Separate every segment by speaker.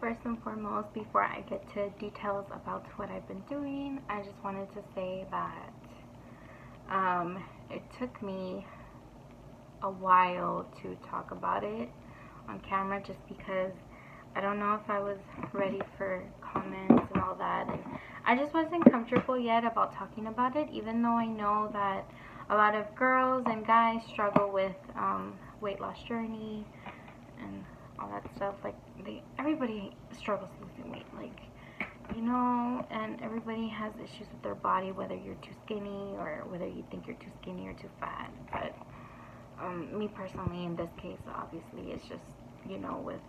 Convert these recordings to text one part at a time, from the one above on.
Speaker 1: first and foremost, before I get to details about what I've been doing, I just wanted to say that it took me a while to talk about it on camera, just because I don't know if I was ready for comments and all that, and I just wasn't comfortable yet about talking about it, even though I know that a lot of girls and guys struggle with weight loss journey and all that stuff. Like, everybody struggles losing weight, like, you know, and everybody has issues with their body, whether you're too skinny or whether you think you're too skinny or too fat. But me personally, in this case, obviously, it's just, you know, with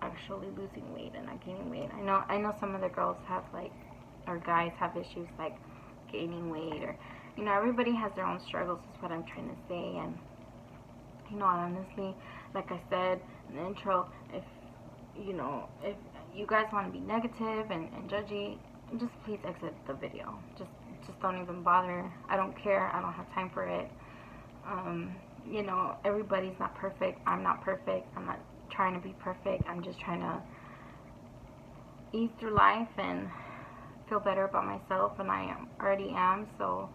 Speaker 1: actually losing weight and not gaining weight. I know some of the girls have, like, or guys have issues like gaining weight, or, you know, everybody has their own struggles, is what I'm trying to say. And, you know, honestly, like I said in the intro, if you guys want to be negative and judgy, just please exit the video. Just don't even bother. I don't care. I don't have time for it. You know, everybody's not perfect. I'm not perfect. I'm not trying to be perfect. I'm just trying to ease through life and feel better about myself, and I already am. So,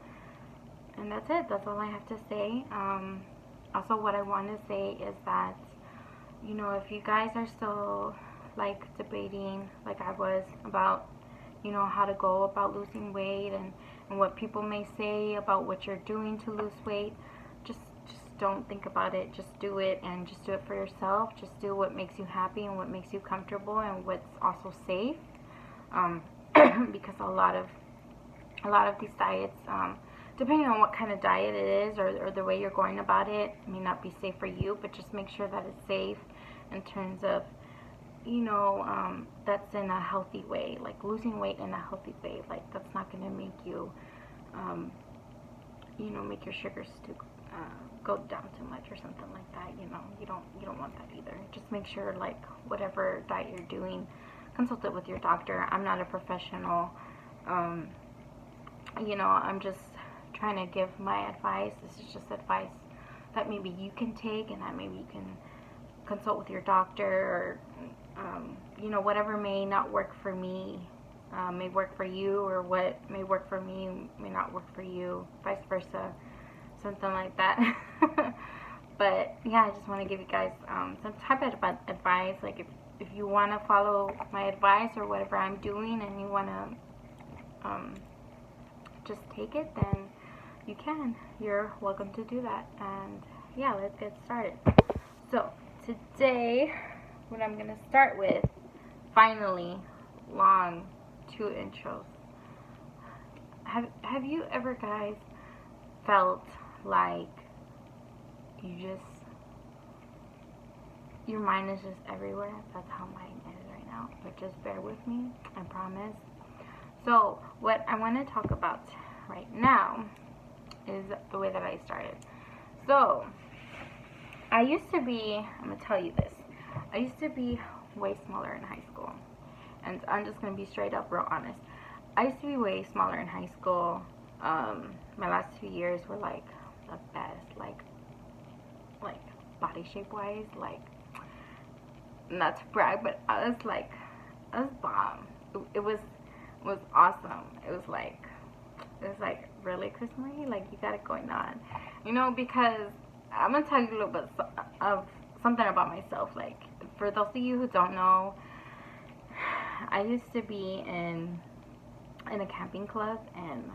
Speaker 1: and that's it. That's all I have to say. Also, what I want to say is that, you know, if you guys are still, like, debating, like I was, about, you know, how to go about losing weight, and what people may say about what you're doing to lose weight, just don't think about it. Just do it, and just do it for yourself. Just do what makes you happy and what makes you comfortable and what's also safe. Because a lot of these diets, depending on what kind of diet it is, or the way you're going about it, may not be safe for you, but just make sure that it's safe in terms of, you know, that's in a healthy way, like losing weight in a healthy way. Like, that's not going to make you, you know, make your sugars to go down too much or something like that. You know, you don't want that either. Just make sure, like, whatever diet you're doing, consult it with your doctor. I'm not a professional. You know, I'm just trying to give my advice. This is just advice that maybe you can take, and that maybe you can consult with your doctor, or you know, whatever may not work for me may work for you, or what may work for me may not work for you, vice versa, something like that. But yeah, I just want to give you guys some type of advice. Like, if you want to follow my advice or whatever I'm doing, and you want to just take it, then you can. You're welcome to do that. And yeah, let's get started. So today, what I'm gonna start with, finally, long 2 intros. Have you ever, guys, felt like your mind is just everywhere? That's how mine is right now, but just bear with me, I promise. So what I want to talk about right now is the way that I started. So I used to be, I'm going to tell you this, I used to be way smaller in high school. And I'm just going to be straight up real honest. I used to be way smaller in high school. My last 2 years were like the best, like body shape wise, like, not to brag, but I was bomb. It was awesome. It was like really, Chris Marie, like, you got it going on, you know, because I'm gonna tell you a little bit of something about myself. Like, for those of you who don't know, I used to be in a camping club, and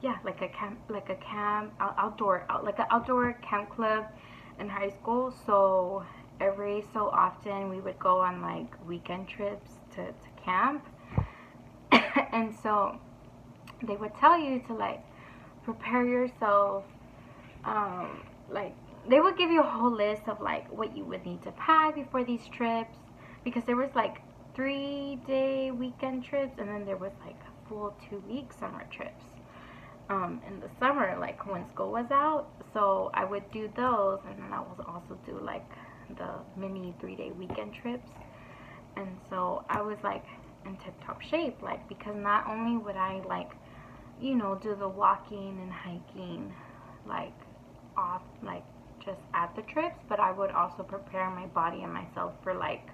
Speaker 1: yeah, like an outdoor camp club in high school. So every so often we would go on, like, weekend trips to camp. And so they would tell you to, like, prepare yourself, like, they would give you a whole list of, like, what you would need to pack before these trips, because there was, like, 3-day weekend trips, and then there was, like, full 2-week summer trips in the summer, like, when school was out. So I would do those, and then I would also do, like, the mini 3-day weekend trips. And so I was, like, in tip-top shape, like, because not only would I, like, you know, do the walking and hiking, like, off, like, just at the trips, but I would also prepare my body and myself for, like,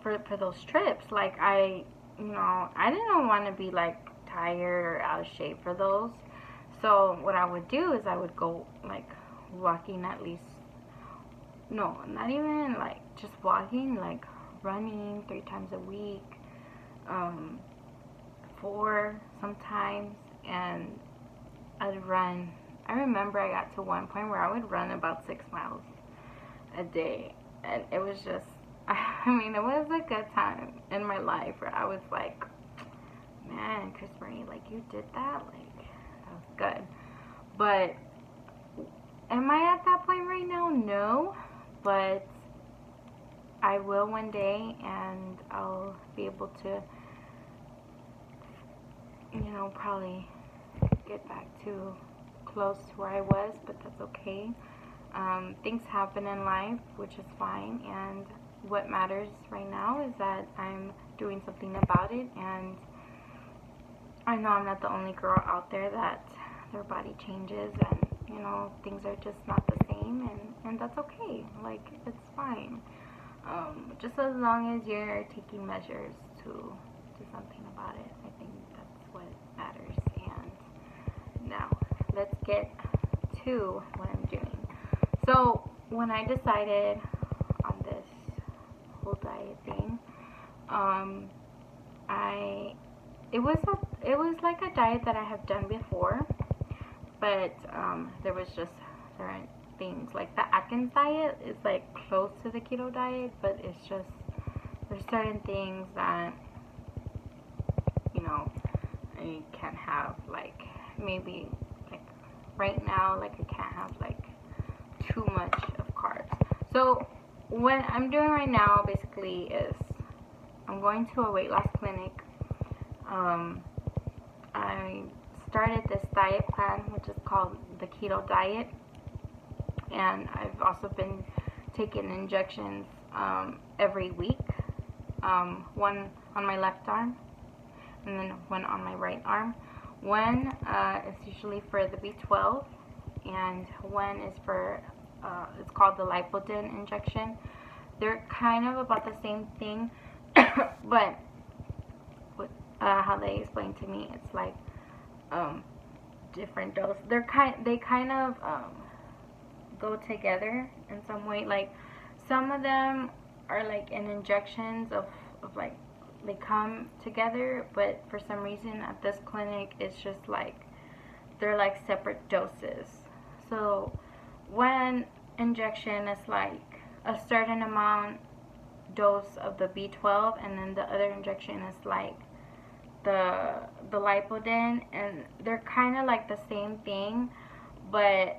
Speaker 1: for those trips. Like I didn't want to be like tired or out of shape for those. So what I would do is I would go like walking at least, no, not even like just walking, like running 3 times a week, 4 sometimes, and I'd run. I remember I got to one point where I would run about 6 miles a day, and it was just, I mean, it was a good time in my life where I was like, man, Chris Marie, like, you did that? Like, that was good. But am I at that point right now? No, but I will one day, and I'll be able to, probably get back to close to where I was, but that's okay. Things happen in life, which is fine, and what matters right now is that I'm doing something about it, and I know I'm not the only girl out there that their body changes, and things are just not the same, and that's okay. Like, it's fine. Just as long as you're taking measures to do something about it, I think that's what matters. And now let's get to what I'm doing. So when I decided on this whole diet thing, it was like a diet that I have done before, but there was just certain things. Like the Atkins diet is like close to the keto diet, but it's just, there's certain things that I can't have, like maybe like right now, like I can't have like too much of carbs. So what I'm doing right now basically is I'm going to a weight loss clinic. I started this diet plan, which is called the Keto Diet, and I've also been taking injections every week, one on my left arm and then one on my right arm. One is usually for the B12, and one is for it's called the Lipoden injection. They're kind of about the same thing, but how they explain to me, it's like different dose. They kind of go together in some way. Like some of them are like in injections of like they come together, but for some reason at this clinic it's just like they're like separate doses. So one injection is like a certain amount dose of the B12, and then the other injection is like the Lipoden, and they're kind of like the same thing, but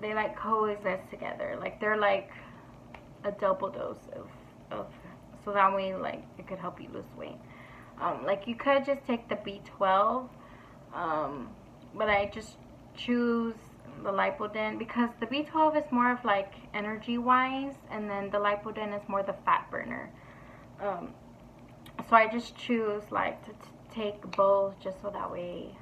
Speaker 1: they like coexist together. Like they're like a double dose of so that way like it could help you lose weight. Like you could just take the B12, but I just choose the Lipoden because the B12 is more of like energy wise, and then the Lipoden is more the fat burner. So I just choose like to take both, just so that way,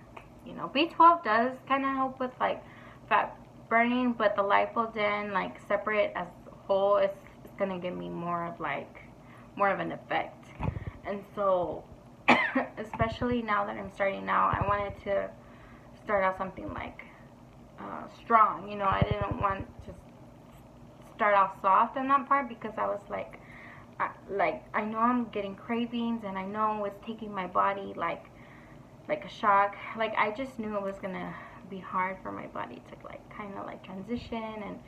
Speaker 1: B12 does kind of help with like fat burning, but the Lipoden, like separate as a whole, it's gonna give me more of an effect. And so especially now that I'm starting out, I wanted to start out something like strong. I didn't want to start off soft in that part, because I was like I know I'm getting cravings, and I know it's taking my body like a shock. Like I just knew it was gonna be hard for my body to like kind of like transition and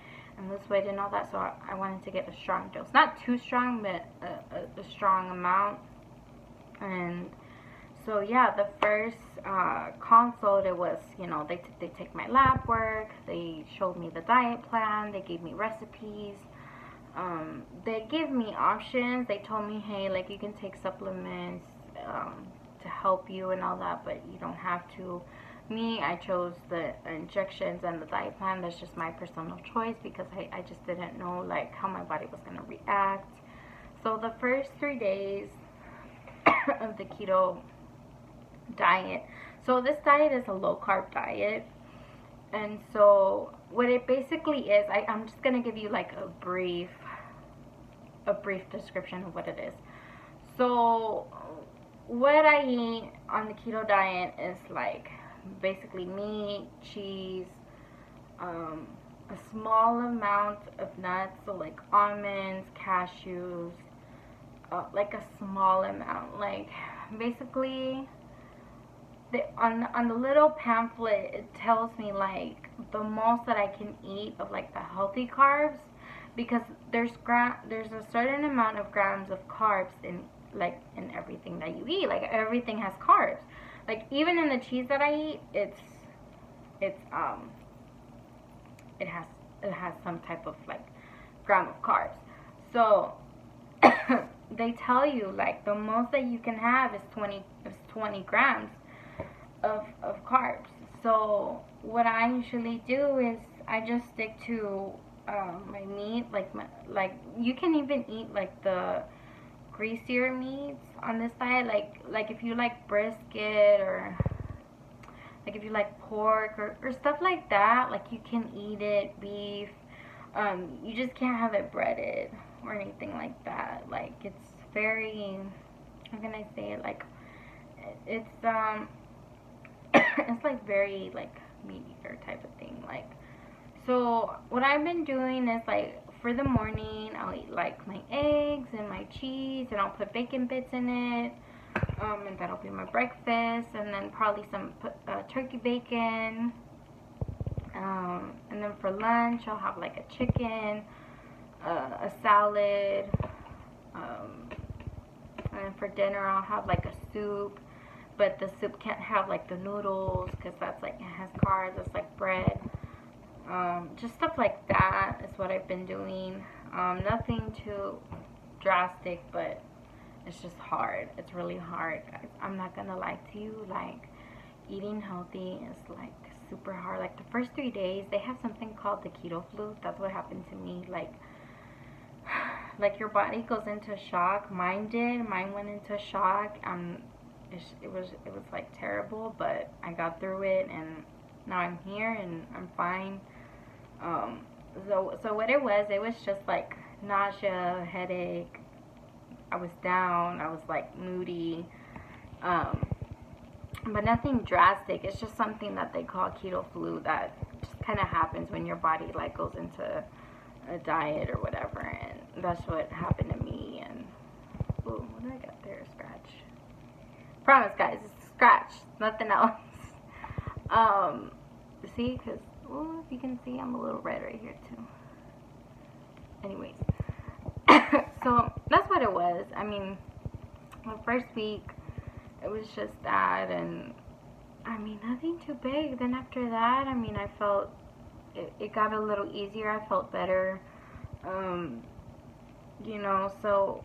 Speaker 1: lose weight and all that. So I wanted to get a strong dose, not too strong, but a strong amount. And so yeah, the first consult, it was, they take my lab work, they showed me the diet plan, they gave me recipes, they give me options. They told me, hey, like you can take supplements to help you and all that, but you don't have to. Me, I chose the injections and the diet plan. That's just my personal choice, because I just didn't know like how my body was gonna react. So the first 3 days of the keto diet, so this diet is a low carb diet, and so what it basically is, I'm just gonna give you like a brief a brief description of what it is. So what I eat on the keto diet is like basically meat, cheese, a small amount of nuts, so like almonds, cashews, like a small amount. Like basically, on the little pamphlet, it tells me like the most that I can eat of like the healthy carbs, because there's a certain amount of grams of carbs in like in everything that you eat. Like everything has carbs. Like even in the cheese that I eat, it has some type of like gram of carbs. So they tell you like the most that you can have is 20 grams of carbs. So what I usually do is I just stick to my meat. Like you can even eat like the greasier meats on this diet. Like if you like brisket, or like if you like pork or stuff like that, like you can eat it. Beef, you just can't have it breaded or anything like that. Like it's very, how can I say it, like it's it's like very like meat eater type of thing. Like, so what I've been doing is like for the morning I'll eat like my eggs and my cheese, and I'll put bacon bits in it, and that'll be my breakfast. And then probably some turkey bacon, and then for lunch I'll have like a chicken, a salad, and then for dinner I'll have like a soup. But the soup can't have like the noodles, because that's like, it has carbs. It's like bread. Just stuff like that is what I've been doing. Nothing too drastic, but it's just hard. It's really hard, guys. I'm not gonna lie to you. Like, eating healthy is like super hard. Like the first 3 days, they have something called the keto flu. That's what happened to me. Like your body goes into shock. Mine did. Mine went into shock. It was like terrible, but I got through it, and now I'm here and I'm fine. So what it was just like nausea, headache. I was down. I was like moody. But nothing drastic. It's just something that they call keto flu that just kind of happens when your body like goes into a diet or whatever, and that's what happened to me. And ooh, what did I got there? A scratch. Promise, guys, it's a scratch, nothing else. See, because if you can see, I'm a little red right here too. Anyways, so that's what it was. I mean, the first week it was just that, and I mean nothing too big. Then after that, I mean, I felt it got a little easier. I felt better, you know. So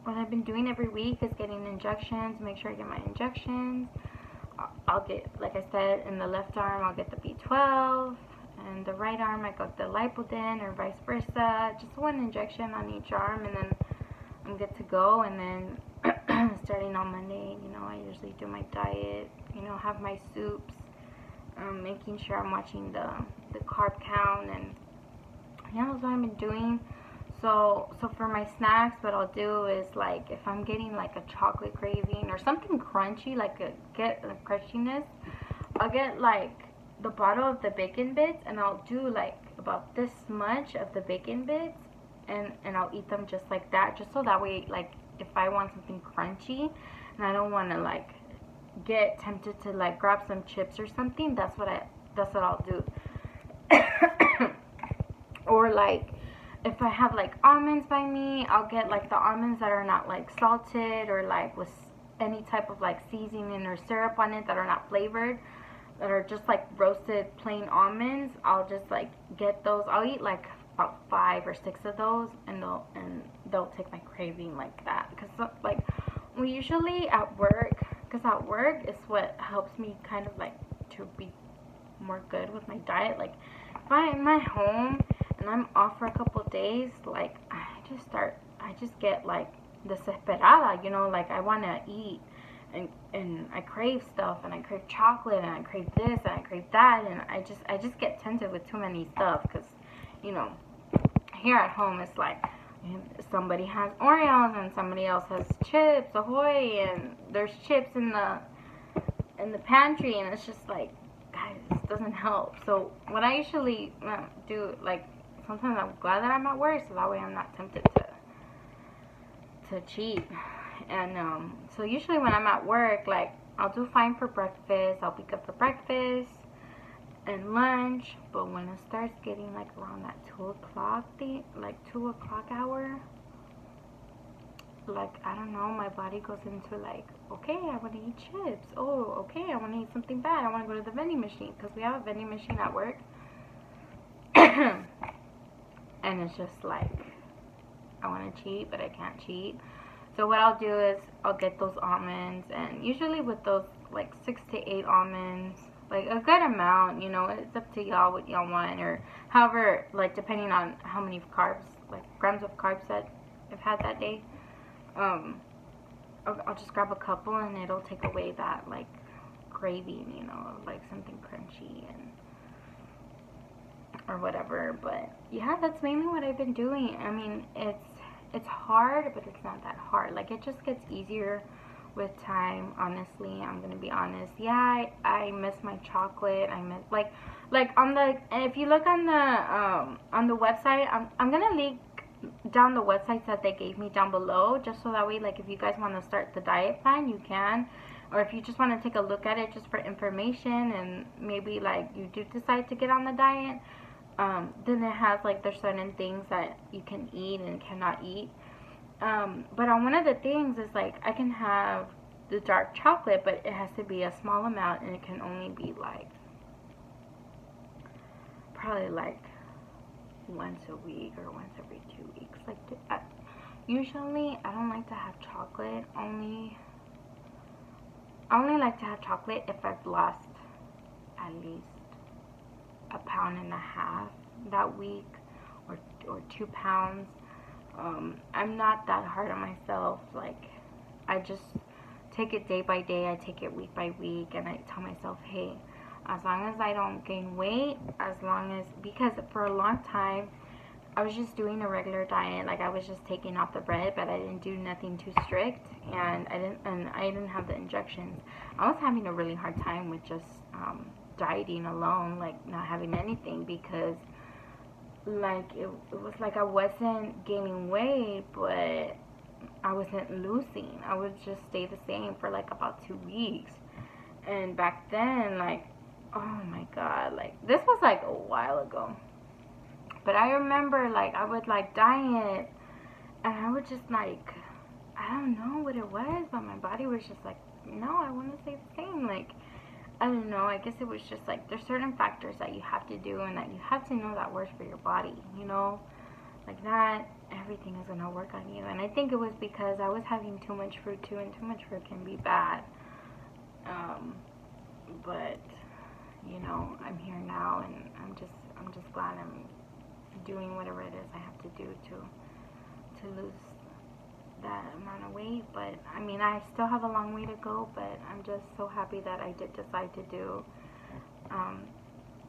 Speaker 1: what I've been doing every week is getting injections. Make sure I get my injections. I'll get, like I said, in the left arm I'll get the B12, and the right arm I got the Lipoden, or vice versa. Just one injection on each arm, and then I'm good to go. And then starting on Monday, you know, I usually do my diet, you know, have my soups, making sure I'm watching the carb count, and yeah, that's what I've been doing. So for my snacks, what I'll do is, like, if I'm getting like a chocolate craving or something crunchy, like get a crunchiness, I'll get like the bottle of the bacon bits, and I'll do like about this much of the bacon bits, and I'll eat them just like that, just so that way, like, if I want something crunchy and I don't want to like get tempted to like grab some chips or something, that's what I'll do. Or like, if I have like almonds by me, I'll get like the almonds that are not like salted, or like with any type of like seasoning or syrup on it, that are not flavored, that are just like roasted plain almonds. I'll just like get those. I'll eat like about 5 or 6 of those, and they'll take my craving like that. Because like, we usually at work, because at work is what helps me kind of like to be more good with my diet. Like, if I'm at home and I'm off for a couple of days, like, I just get like desesperada, you know, like I want to eat, and I crave stuff, and I crave chocolate, and I crave this, and I crave that, and I just get tempted with too many stuff, because, you know, here at home it's like somebody has Oreos and somebody else has Chips Ahoy, and there's chips in the pantry, and it's just like, guys, this doesn't help. So what I usually do, like, sometimes I'm glad that I'm at work, so that way I'm not tempted to cheat. And so usually when I'm at work, like, I'll do fine for breakfast. I'll be good for breakfast and lunch. But when it starts getting like around that 2 o'clock hour, like, I don't know, my body goes into like, okay, I want to eat chips. Oh, okay, I want to eat something bad. I want to go to the vending machine, because we have a vending machine at work. And it's just like, I want to cheat, but I can't cheat. So what I'll do is I'll get those almonds, and usually with those, like 6 to 8 almonds, like a good amount, you know, it's up to y'all what y'all want, or however, like, depending on how many carbs, like grams of carbs that I've had that day. I'll just grab a couple, and it'll take away that, like, craving, you know, of like something crunchy and or whatever. But yeah, that's mainly what I've been doing. I mean, it's hard, but it's not that hard. Like, it just gets easier with time, honestly. I'm gonna be honest. Yeah, I miss my chocolate. I miss, like on the, if you look on the website, I'm gonna link down the websites that they gave me down below, just so that way, like, if you guys want to start the diet plan, you can, or if you just want to take a look at it just for information, and maybe like you do decide to get on the diet, then it has, like, there's certain things that you can eat and cannot eat. But on one of the things is, like, I can have the dark chocolate, but it has to be a small amount, and it can only be like probably like once a week or once every 2 weeks. Like, usually I don't like to have chocolate. I only like to have chocolate if I've lost at least 1.5 pounds that week, or 2 pounds. I'm not that hard on myself. Like, I just take it day by day. I take it week by week, and I tell myself, hey, as long as I don't gain weight, because for a long time I was just doing a regular diet. Like, I was just taking off the bread, but I didn't do nothing too strict, and I didn't have the injections. I was having a really hard time with just dieting alone, like not having anything, because like it was like I wasn't gaining weight, but I wasn't losing. I would just stay the same for like about 2 weeks. And back then, like, oh my god, like, this was like a while ago, but I remember, like, I would like diet, and I would just, like, I don't know what it was, but my body was just like, no, I want to stay the same. Like, I don't know, I guess it was just like, there's certain factors that you have to do, and that you have to know that works for your body, you know, like, not everything is gonna work on you. And I think it was because I was having too much fruit too, and too much fruit can be bad. But you know, I'm here now, and I'm just glad I'm doing whatever it is I have to do to lose that amount of weight. But I mean, I still have a long way to go, but I'm just so happy that I did decide to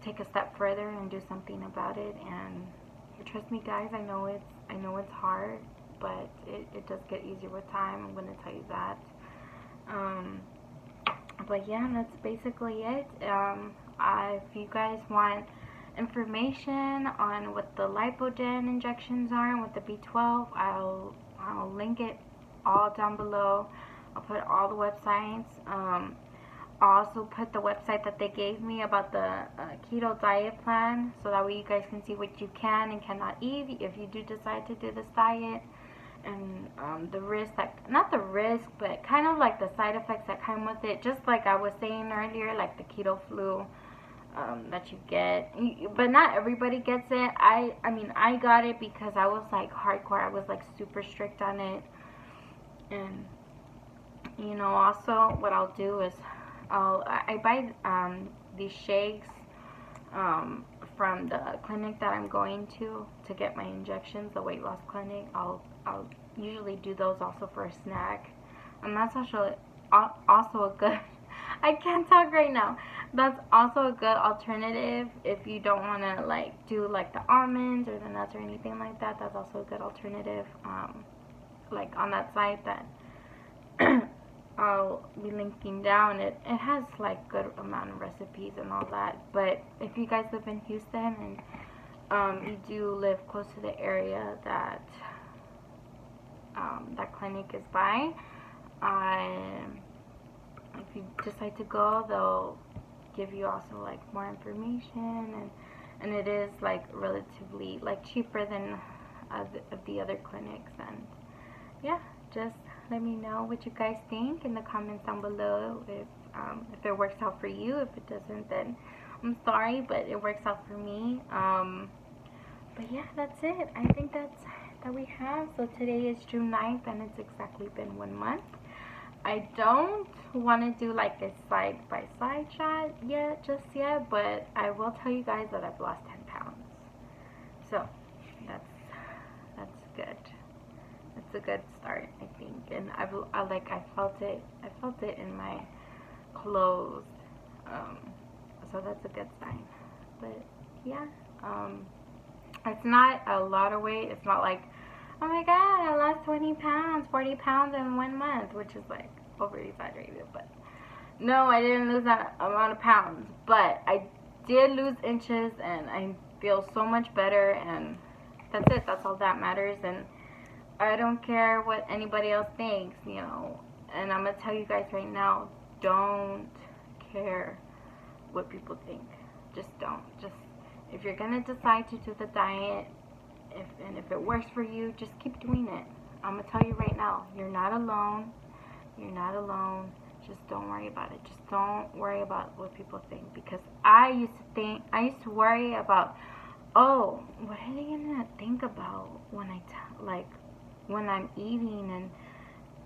Speaker 1: take a step further and do something about it. And trust me, guys, I know it's hard, but it does get easier with time. I'm going to tell you that. But yeah, that's basically it. If you guys want information on what the Lipoden injections are and what the B12, I'll link it all down below. I'll put all the websites. I'll also put the website that they gave me about the keto diet plan, so that way you guys can see what you can and cannot eat if you do decide to do this diet. And the risk, not the risk, but kind of like the side effects that come with it, just like I was saying earlier, like the keto flu that you get, but not everybody gets it. I mean, I got it because I was like hardcore. I was like super strict on it. And you know, also what I'll do is I buy these shakes from the clinic that I'm going to get my injections, the weight loss clinic. I'll usually do those also for a snack, and that's also a good. I can't talk right now. That's also a good alternative if you don't want to like do like the almonds or the nuts or anything like that. That's also a good alternative. Like on that site that I'll be linking down. It has like good amount of recipes and all that. But if you guys live in Houston and you do live close to the area that that clinic is by, if you decide to go, they'll give you also like more information, and it is like relatively like cheaper than the other clinics. And yeah, just let me know what you guys think in the comments down below. If it works out for you. If it doesn't, then I'm sorry, but it works out for me. But yeah, that's it. I think that we have. So today is June 9th, and it's exactly been 1 month. I don't want to do like a side-by-side shot just yet, but I will tell you guys that I've lost 10 pounds. So that's good. That's a good start, I think. And I felt it in my clothes. So that's a good sign. But yeah, it's not a lot of weight. It's not like, oh my god, I lost 20 pounds, 40 pounds in 1 month, which is like over exaggerated. But no, I didn't lose that amount of pounds, but I did lose inches, and I feel so much better, and that's it. That's all that matters. And I don't care what anybody else thinks, you know. And I'm gonna tell you guys right now, don't care what people think. Just don't. Just, if you're gonna decide to do the diet, if it works for you, just keep doing it. I'm gonna tell you right now, you're not alone. You're not alone. Just don't worry about it. Just don't worry about what people think, because I used to worry about, oh, what are they gonna think about when when I'm eating,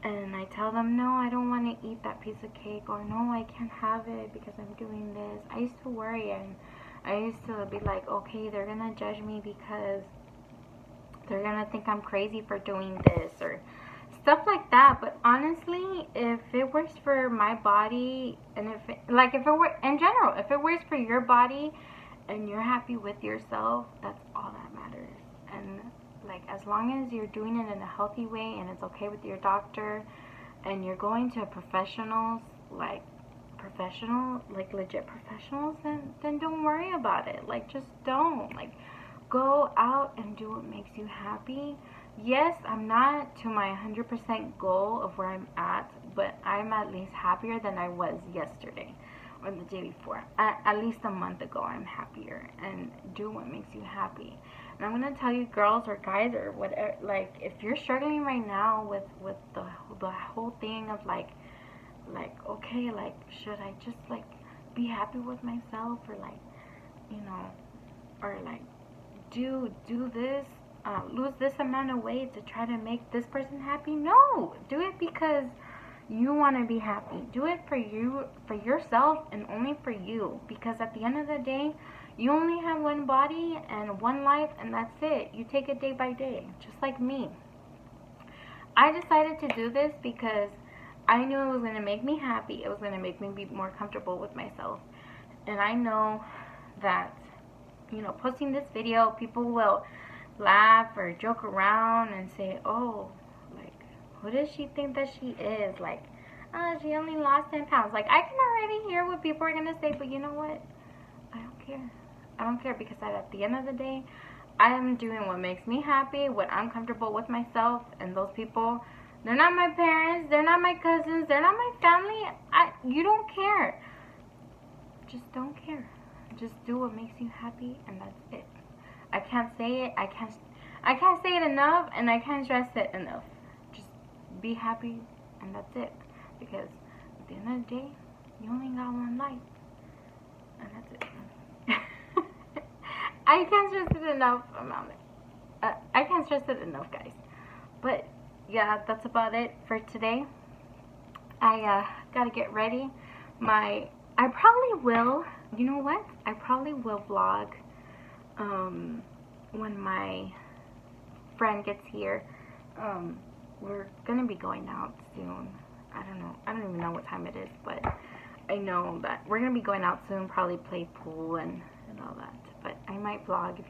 Speaker 1: and I tell them, no, I don't want to eat that piece of cake, or no, I can't have it because I'm doing this. I used to worry, and I used to be like, okay, they're gonna judge me because they're gonna think I'm crazy for doing this, or stuff like that. But honestly, if it works for my body, and if it works in general, if it works for your body and you're happy with yourself, that's all that matters. And like, as long as you're doing it in a healthy way, and it's okay with your doctor, and you're going to professionals, like legit professionals, then don't worry about it. Like, just don't. Like, go out and do what makes you happy. Yes, I'm not to my 100% goal of where I'm at, but I'm at least happier than I was yesterday or the day before. At least a month ago, I'm happier. And do what makes you happy. And I'm gonna tell you, girls or guys or whatever, like, if you're struggling right now with the whole thing of like, okay, like, should I just like be happy with myself, or like, you know, or like do this, lose this amount of weight to try to make this person happy? No, do it because you want to be happy. Do it for you, for yourself, and only for you. Because at the end of the day, you only have one body and one life, and that's it. You take it day by day, just like me. I decided to do this because I knew it was going to make me happy. It was going to make me be more comfortable with myself. And I know that, you know, posting this video, people will laugh or joke around and say, oh, like, who does she think that she is? Like, oh, she only lost 10 pounds. Like, I can already hear what people are going to say, but you know what? I don't care. I don't care, because at the end of the day, I am doing what makes me happy, what I'm comfortable with myself, and those people, they're not my parents, they're not my cousins, they're not my family. You don't care. Just don't care. Just do what makes you happy, and that's it. I can't say it. I can't say it enough, and I can't stress it enough. Just be happy, and that's it. Because at the end of the day, you only got one life, and that's it. I can't stress it enough, I can't stress it enough, guys. But yeah, that's about it for today. I gotta get ready. I probably will. You know what? I probably will vlog when my friend gets here. We're gonna be going out soon. I don't know. I don't even know what time it is, but I know that we're gonna be going out soon, probably play pool and all that. But I might vlog if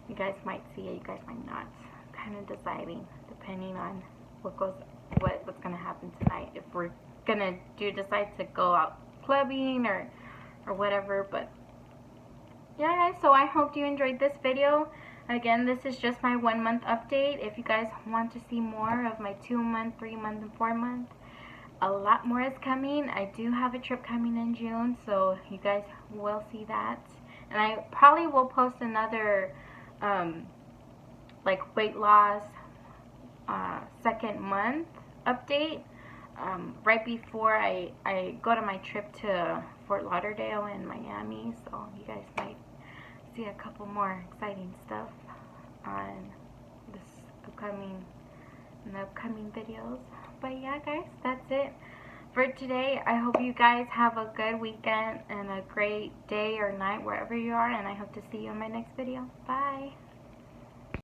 Speaker 1: you guys might see it, you guys might not. Kind of deciding, depending on what's gonna happen tonight. If we're gonna decide to go out clubbing or whatever. But yeah, guys, so I hope you enjoyed this video. Again, this is just my 1 month update. If you guys want to see more of my 2 month, 3 month, and 4 month, a lot more is coming. I do have a trip coming in June, so you guys will see that. And I probably will post another like weight loss 2nd month update right before I go to my trip to Fort Lauderdale and Miami. So you guys might see a couple more exciting stuff on the upcoming videos. But yeah, guys, that's it for today. I hope you guys have a good weekend and a great day or night wherever you are, and I hope to see you in my next video. Bye.